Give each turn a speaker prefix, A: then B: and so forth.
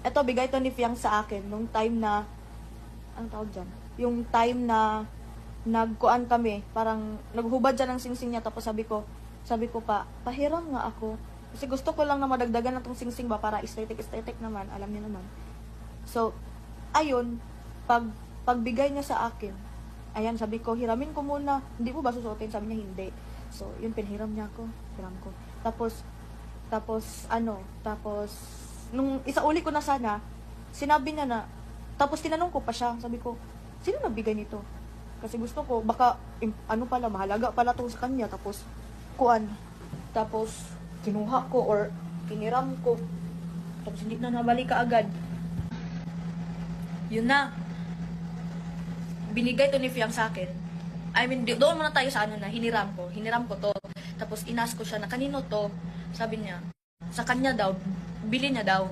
A: Eto, bigay to ni Fiang sa akin nung time na, anong tawag dyan? Yung time na nagkuan kami, parang naghubad dyan ng singsing niya, tapos sabi ko pa, pahiram nga ako. Kasi gusto ko lang na madagdagan na tong singsing ba para aesthetic naman, alam niyo naman. So, ayun, pagbigay niya sa akin, ayan, sabi ko, hiramin ko muna. Hindi mo ba susuotin? Sabi niya, hindi. So, yun, pinhiram niya ako. Hiram ko. Tapos, nung isauli ko na sana, sinabi niya na, tapos tinanong ko pa siya, sabi ko, sino nagbigay nito? Kasi gusto ko, baka, mahalaga pala to sa kanya, tapos, tapos, kinuha ko, or, piniram ko, tapos hindi na nabalik ka agad. Yun na. Binigay to ni Fiang sa akin. I mean, doon muna tayo sa na, hiniram ko to. Tapos, inas ko siya na, kanino to? Sabi niya, sa kanya daw, bili niya daw.